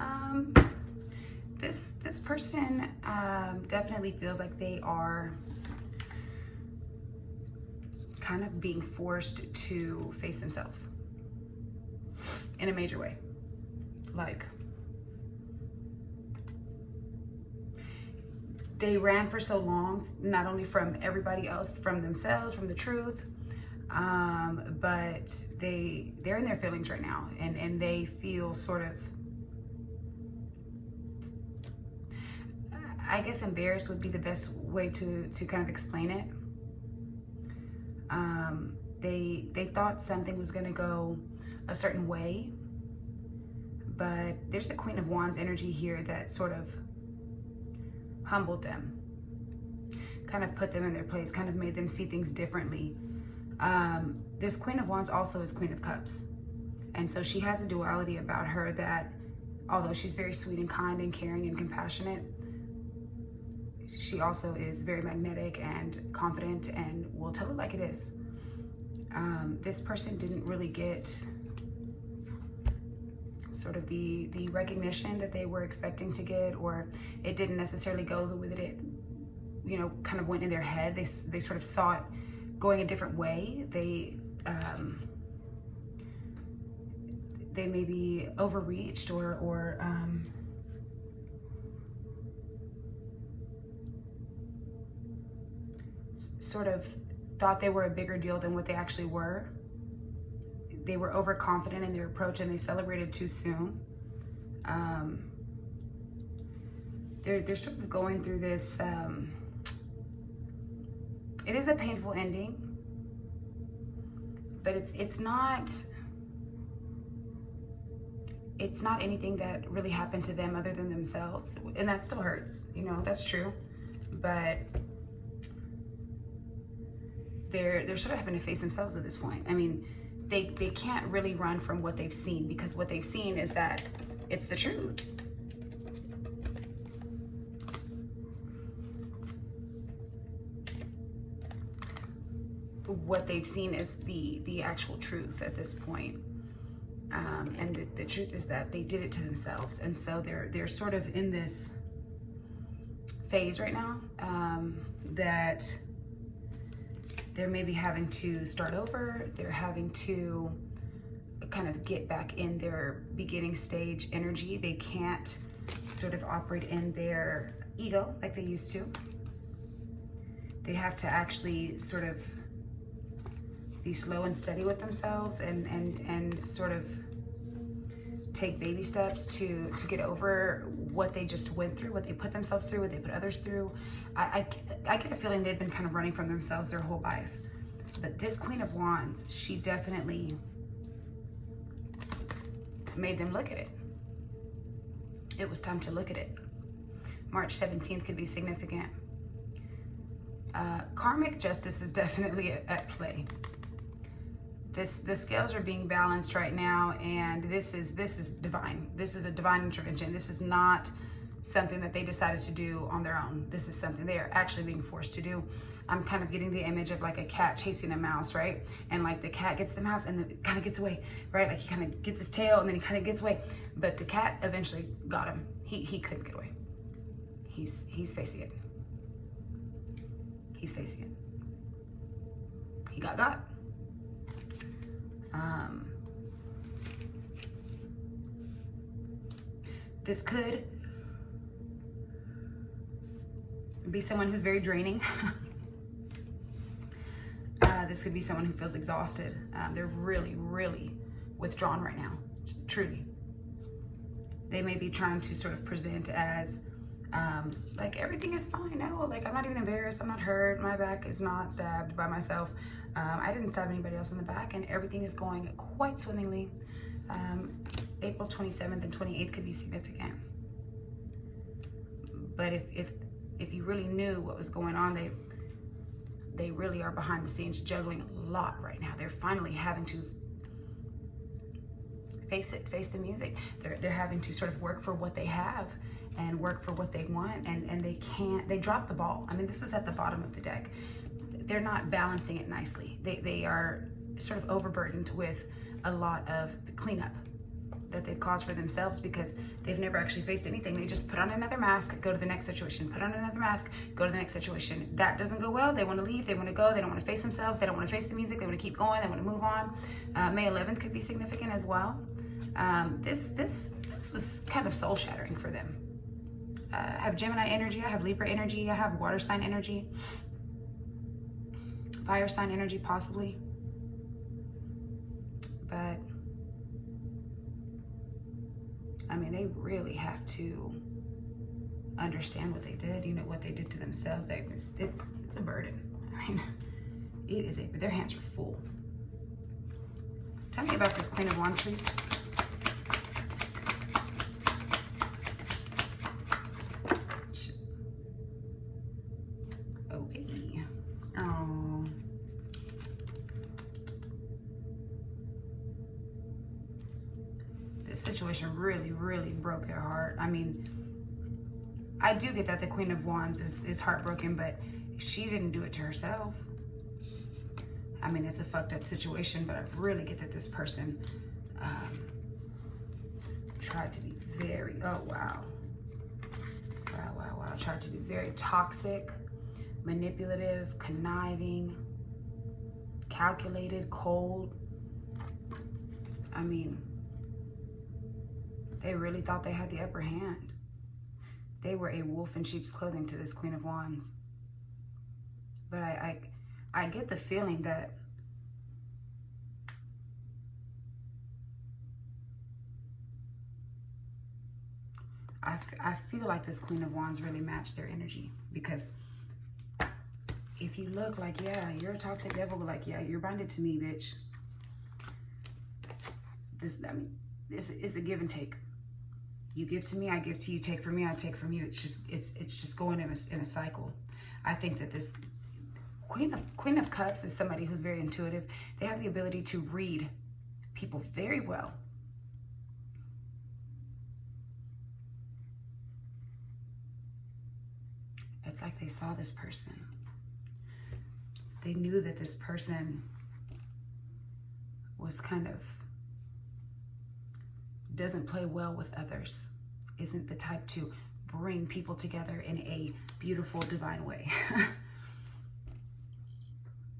Um, this person definitely feels like they are kind of being forced to face themselves in a major way. Like, they ran for so long, not only from everybody else, from themselves, from the truth, but they're in their feelings right now, and they feel sort of, I guess embarrassed would be the best way to kind of explain it. They thought something was going to go a certain way, but there's the Queen of Wands energy here that sort of humbled them, kind of put them in their place, kind of made them see things differently. This Queen of Wands also is Queen of Cups, and so she has a duality about her that, although she's very sweet and kind and caring and compassionate, she also is very magnetic and confident and will tell it like it is. This person didn't really get sort of the recognition that they were expecting to get, or it didn't necessarily go the way that it, you know, kind of went in their head. They sort of saw it going a different way. They maybe overreached or sort of thought they were a bigger deal than what they actually were. They were overconfident in their approach, and they celebrated too soon. They're sort of going through this, it is a painful ending, but it's not anything that really happened to them other than themselves, and that still hurts, you know, that's true, but they're sort of having to face themselves at this point. I mean, they can't really run from what they've seen, because what they've seen is that it's the truth. What they've seen is the actual truth at this point. And the truth is that they did it to themselves. And so they're sort of in this phase right now, that they're maybe having to start over. They're having to kind of get back in their beginning stage energy. They can't sort of operate in their ego like they used to. They have to actually sort of be slow and steady with themselves, and sort of take baby steps to get over what they just went through, what they put themselves through, what they put others through. I get a feeling they've been kind of running from themselves their whole life. But this Queen of Wands, she definitely made them look at it. It was time to look at it. March 17th could be significant. Karmic justice is definitely at play. The scales are being balanced right now, and this is divine. This is a divine intervention. This is not something that they decided to do on their own. This is something they are actually being forced to do. I'm kind of getting the image of like a cat chasing a mouse, right? And like the cat gets the mouse and then it kind of gets away, right? Like he kind of gets his tail and then he kind of gets away. But the cat eventually got him. He couldn't get away. He's facing it. He's facing it. He got. This could be someone who's very draining. This could be someone who feels exhausted. They're really, really withdrawn right now, truly. They may be trying to sort of present as like everything is fine. No, like I'm not even embarrassed. I'm not hurt. My back is not stabbed by myself. I didn't stab anybody else in the back, and everything is going quite swimmingly. April 27th and 28th could be significant. But if you really knew what was going on, they really are behind the scenes juggling a lot right now. They're finally having to face the music. They're having to sort of work for what they have and work for what they want, and they drop the ball. I mean, this is at the bottom of the deck. They're not balancing it nicely. They are sort of overburdened with a lot of cleanup. that they've caused for themselves, because they've never actually faced anything. They just put on another mask, go to the next situation, put on another mask, go to the next situation. That doesn't go well. They want to leave. They want to go. They don't want to face themselves. They don't want to face the music. They want to keep going. They want to move on. May 11th could be significant as well. This was kind of soul shattering for them. I have Gemini energy. I have Libra energy. I have water sign energy. Fire sign energy, possibly. But I mean, they really have to understand what they did, you know, what they did to themselves. It's a burden. I mean, it is their hands are full. Tell me about this Queen of Wands, please. Okay. Oh. This situation really broke their heart. I mean, I do get that the Queen of Wands is heartbroken, but she didn't do it to herself. I mean, it's a fucked up situation, but I really get that this person tried to be very, tried to be very toxic, manipulative, conniving, calculated, cold. I mean, they really thought they had the upper hand. They were a wolf in sheep's clothing to this Queen of Wands. But I get the feeling that I feel like this Queen of Wands really matched their energy, because if you look like, yeah, you're a toxic devil, but like, yeah, you're bonded to me, bitch. It's a give and take. You give to me, I give to you. Take from me, I take from you. It's just going in a cycle. I think that this Queen of Cups is somebody who's very intuitive. They have the ability to read people very well. It's like they saw this person. They knew that this person was kind of, doesn't play well with others, isn't the type to bring people together in a beautiful, divine way.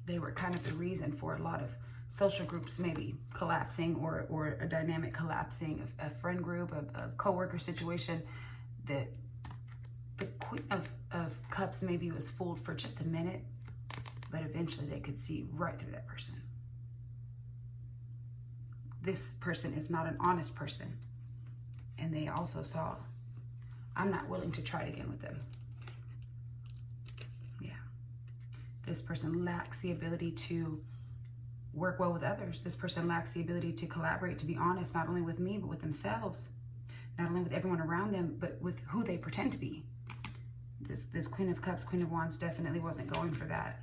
They were kind of the reason for a lot of social groups maybe collapsing, or a dynamic collapsing, a friend group, a co-worker situation. That the Queen of Cups maybe was fooled for just a minute, but eventually they could see right through that person. This person is not an honest person. And they also saw, I'm not willing to try it again with them. Yeah. This person lacks the ability to work well with others. This person lacks the ability to collaborate, to be honest, not only with me, but with themselves. Not only with everyone around them, but with who they pretend to be. This Queen of Cups, Queen of Wands definitely wasn't going for that.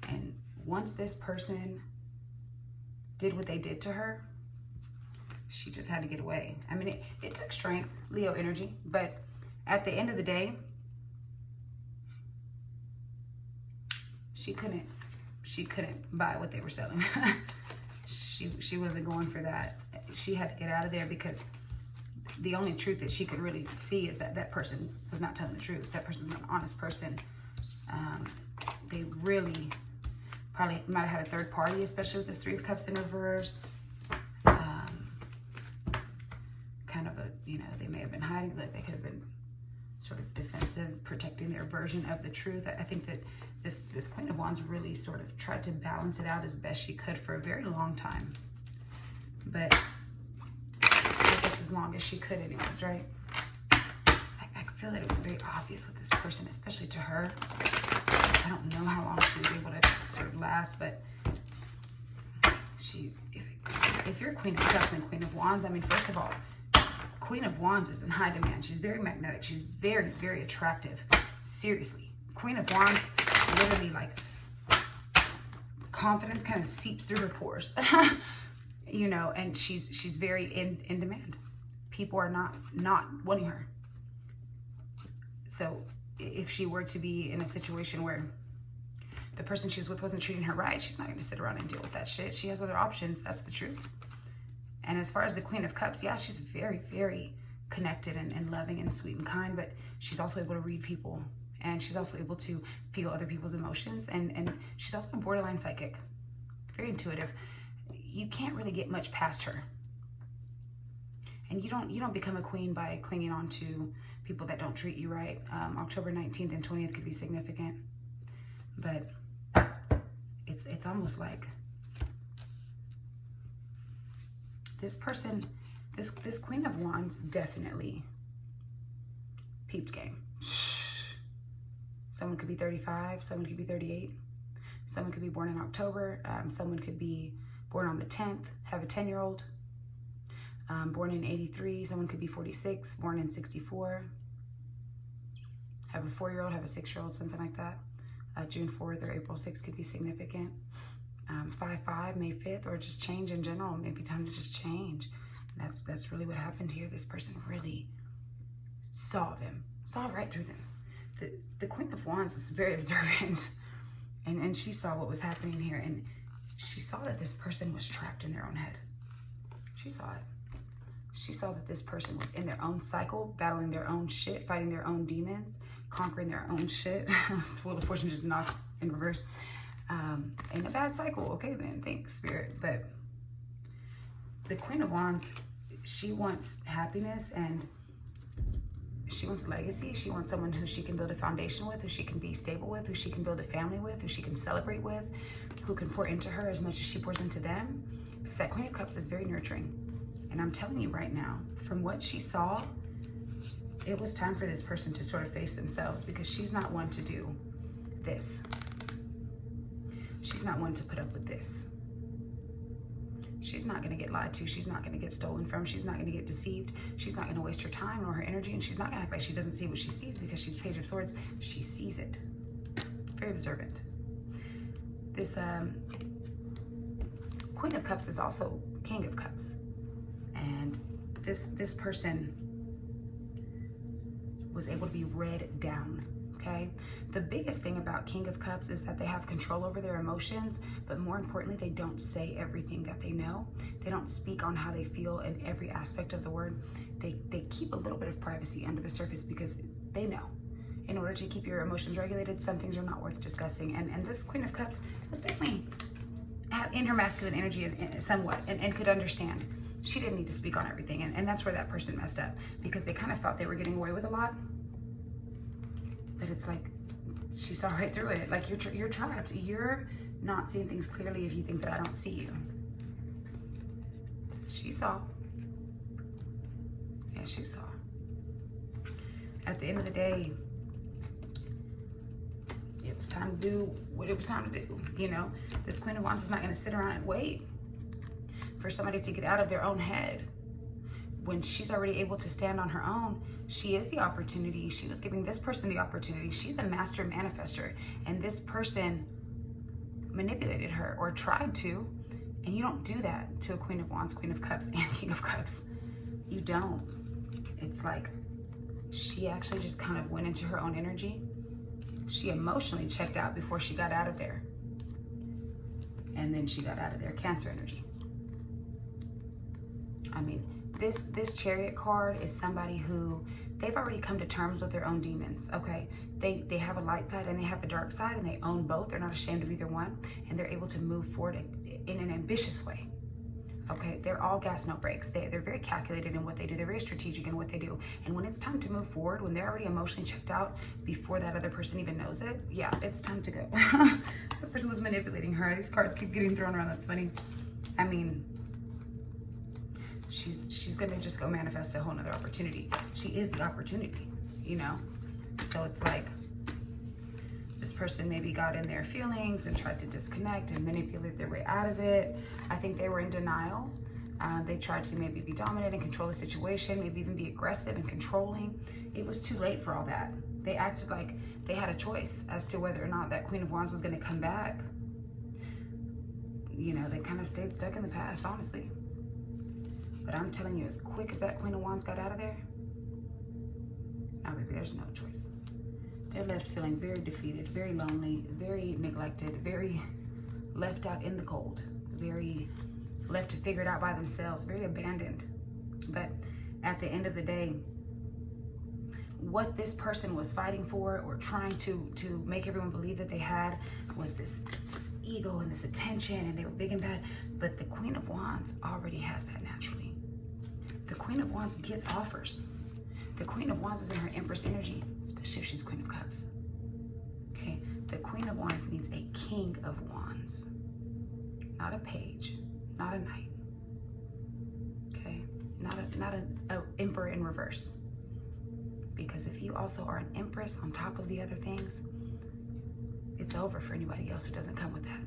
And once this person did what they did to her, she just had to get away. I mean, it took strength, Leo energy, but at the end of the day, she couldn't buy what they were selling. she wasn't going for that. She had to get out of there, because the only truth that she could really see is that that person was not telling the truth. That person's not an honest person. They really probably might have had a third party, especially with this Three of Cups in reverse. Kind of a, you know, they may have been hiding, like they could have been sort of defensive, protecting their version of the truth. I think that this Queen of Wands really sort of tried to balance it out as best she could for a very long time. But I guess as long as she could anyways, right? I feel that it was very obvious with this person, especially to her. I don't know how long she was able to sort of last, but if you're Queen of Cups and Queen of Wands, I mean, first of all, Queen of Wands is in high demand. She's very magnetic. She's very, very attractive. Seriously. Queen of Wands, literally, like, confidence kind of seeps through her pores. You know, and she's very in demand. People are not wanting her. So if she were to be in a situation where the person she was with wasn't treating her right, she's not going to sit around and deal with that shit. She has other options. That's the truth. And as far as the Queen of Cups, yeah, she's very, very connected and loving and sweet and kind, but she's also able to read people, and she's also able to feel other people's emotions, and she's also a borderline psychic, very intuitive. You can't really get much past her. And you don't become a queen by clinging on to people that don't treat you right. October 19th and 20th could be significant, but it's almost like this person, this Queen of Wands definitely peeped game. Someone could be 35, someone could be 38, someone could be born in October, someone could be born on the 10th, have a 10-year-old. Born in 83, someone could be 46, born in 64, have a 4-year-old, have a 6-year-old, something like that. June 4th or April 6th could be significant. 5/5, May 5th, or just change in general. Maybe time to just change. That's really what happened here. This person really saw right through them. The Queen of Wands was very observant, and she saw what was happening here, and she saw that this person was trapped in their own head. She saw it. She saw that this person was in their own cycle, battling their own shit, fighting their own demons, conquering their own shit. Wheel of Fortune just knocked in reverse. In a bad cycle. Okay then, thanks, Spirit. But the Queen of Wands, she wants happiness, and she wants legacy. She wants someone who she can build a foundation with, who she can be stable with, who she can build a family with, who she can celebrate with, who can pour into her as much as she pours into them. Because that Queen of Cups is very nurturing. And I'm telling you right now, from what she saw, it was time for this person to sort of face themselves, because she's not one to do this. She's not one to put up with this. She's not going to get lied to. She's not going to get stolen from. She's not going to get deceived. She's not going to waste her time or her energy, and she's not going to act like she doesn't see what she sees, because she's Page of Swords. She sees it. Very observant. This Queen of Cups is also King of Cups. And this person was able to be read down, okay? The biggest thing about King of Cups is that they have control over their emotions, but more importantly, they don't say everything that they know. They don't speak on how they feel in every aspect of the word. They keep a little bit of privacy under the surface, because they know in order to keep your emotions regulated, some things are not worth discussing. And this Queen of Cups was definitely in her masculine energy somewhat, and could understand. She didn't need to speak on everything, and that's where that person messed up, because they kind of thought they were getting away with a lot. But it's like, she saw right through it. Like, you're trapped. You're not seeing things clearly if you think that I don't see you. She saw. Yeah, she saw. At the end of the day, it was time to do what it was time to do. You know, this Queen of Wands is not going to sit around and wait for somebody to get out of their own head. When she's already able to stand on her own, she is the opportunity. She was giving this person the opportunity. She's a master manifester, and this person manipulated her or tried to. And you don't do that to a Queen of Wands, Queen of Cups, and King of Cups. You don't. It's like she actually just kind of went into her own energy. She emotionally checked out before she got out of there. And then she got out of there. Cancer energy. I mean, this Chariot card is somebody who, they've already come to terms with their own demons, okay? They have a light side and they have a dark side, and they own both. They're not ashamed of either one, and they're able to move forward in an ambitious way, okay? They're all gas, no brakes. They're very calculated in what they do. They're very strategic in what they do. And when it's time to move forward, when they're already emotionally checked out before that other person even knows it, yeah, it's time to go. The person was manipulating her. These cards keep getting thrown around. That's funny. I mean, she's gonna just go manifest a whole nother opportunity. She is the opportunity, you know? So it's like, this person maybe got in their feelings and tried to disconnect and manipulate their way out of it. I think they were in denial. They tried to maybe be dominant and control the situation, maybe even be aggressive and controlling. It was too late for all that. They acted like they had a choice as to whether or not that Queen of Wands was gonna come back. You know, they kind of stayed stuck in the past, honestly. But I'm telling you, as quick as that Queen of Wands got out of there, now baby, there's no choice. They're left feeling very defeated, very lonely, very neglected, very left out in the cold, very left to figure it out by themselves, very abandoned. But at the end of the day, what this person was fighting for or trying to make everyone believe that they had was this ego and this attention, and they were big and bad. But the Queen of Wands already has that naturally. The Queen of Wands gets offers. The Queen of Wands is in her Empress energy, especially if she's Queen of Cups. Okay, the Queen of Wands needs a King of Wands, not a page, not a knight. Okay, not an emperor in reverse. Because if you also are an empress on top of the other things, it's over for anybody else who doesn't come with that.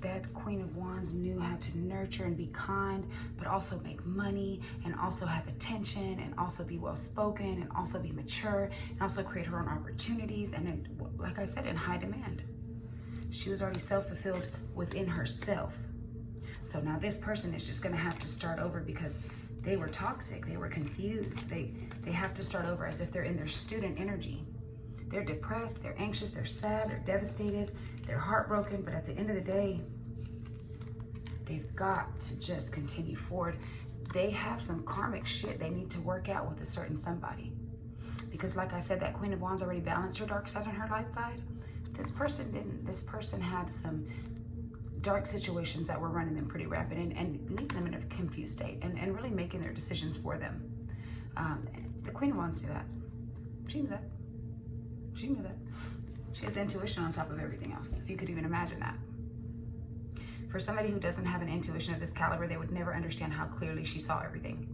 That Queen of Wands knew how to nurture and be kind, but also make money, and also have attention, and also be well-spoken, and also be mature, and also create her own opportunities, and like I said, in high demand. She was already self-fulfilled within herself. So now this person is just gonna have to start over because they were toxic, they were confused. They have to start over as if they're in their student energy. They're depressed, they're anxious, they're sad, they're devastated, they're heartbroken, but at the end of the day, they've got to just continue forward. They have some karmic shit they need to work out with a certain somebody. Because like I said, that Queen of Wands already balanced her dark side and her light side. This person didn't. This person had some dark situations that were running them pretty rampant and leaving them in a confused state and really making their decisions for them. The Queen of Wands knew that. She knew that. She knew that. She has intuition on top of everything else, if you could even imagine that. For somebody who doesn't have an intuition of this caliber, they would never understand how clearly she saw everything.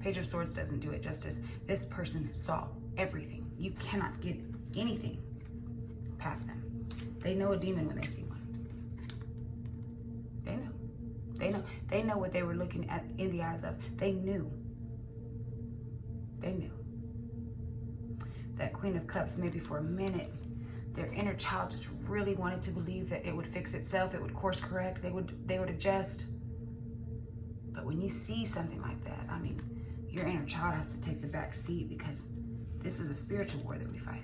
Page of Swords doesn't do it justice. This person saw everything. You cannot get anything past them. They know a demon when they see one. They know. They know. They know what they were looking at in the eyes of. They knew. They knew. That Queen of Cups, maybe for a minute, their inner child just really wanted to believe that it would fix itself, it would course correct, they would adjust. But when you see something like that, I mean, your inner child has to take the back seat, because this is a spiritual war that we fight.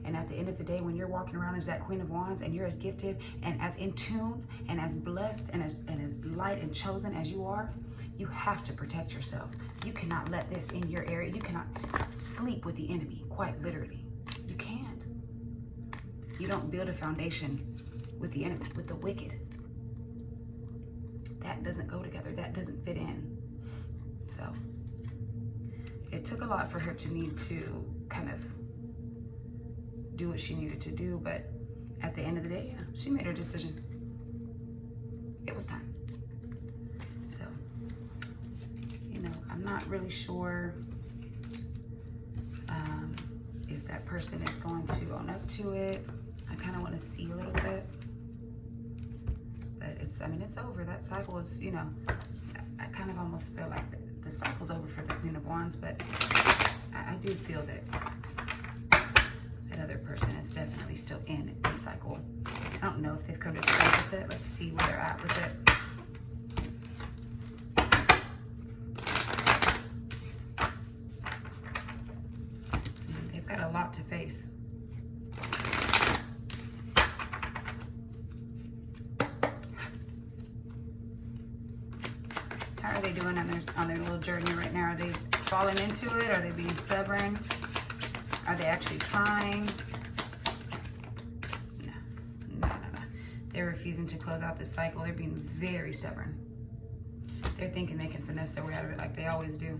And at the end of the day, when you're walking around as that Queen of Wands and you're as gifted and as in tune and as blessed and as light and chosen as you are, you have to protect yourself. You cannot let this in your area. You cannot sleep with the enemy, quite literally. You can't. You don't build a foundation with the enemy, with the wicked. That doesn't go together. That doesn't fit in. So it took a lot for her to need to kind of do what she needed to do, but at the end of the day, yeah, she made her decision. It was time. So, you know, I'm not really sure if that person is going to own up to it. I kind of want to see a little bit, but it's, I mean, it's over. That cycle is, you know, I kind of almost feel like the cycle's over for the Queen of Wands, but I do feel that that other person is definitely still in the cycle. I don't know if they've come to terms with it. Let's see where they're at with it. They've got a lot to face. How are they doing on their little journey right now? Are they falling into it? Are they being stubborn? Are they actually trying? No. They're refusing to close out this cycle. They're being very stubborn. They're thinking they can finesse their way out of it like they always do.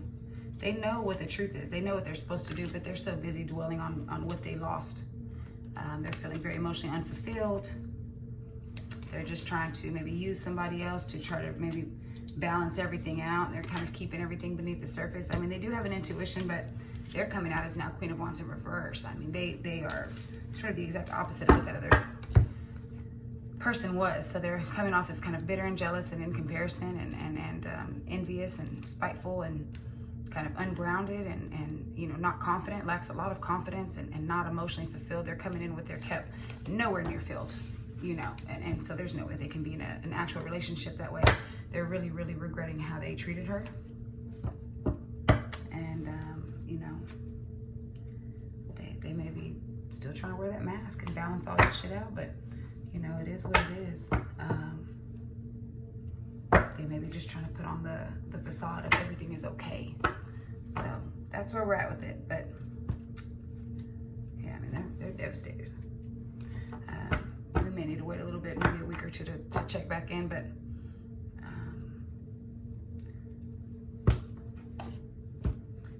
They know what the truth is. They know what they're supposed to do, but they're so busy dwelling on what they lost. They're feeling very emotionally unfulfilled. They're just trying to maybe use somebody else to try to maybe balance everything out. They're kind of keeping everything beneath the surface. I mean, they do have an intuition, but they're coming out as now Queen of Wands in reverse. I mean, they are sort of the exact opposite of what that other person was. So they're coming off as kind of bitter and jealous and in comparison and envious and spiteful and kind of ungrounded and you know, not confident, lacks a lot of confidence and not emotionally fulfilled. They're coming in with their cup nowhere near filled, you know, and so there's no way they can be in an actual relationship that way. They're really, really regretting how they treated her. And, you know, they may be still trying to wear that mask and balance all that shit out, but, you know, it is what it is. They may be just trying to put on the facade of everything is okay. So that's where we're at with it. But yeah, I mean, they're devastated. We may need to wait a little bit, maybe a week or two to check back in, but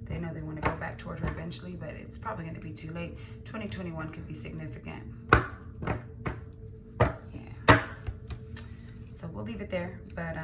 they know they want to go back toward her eventually, but it's probably going to be too late. 2021 could be significant. Yeah. So we'll leave it there, but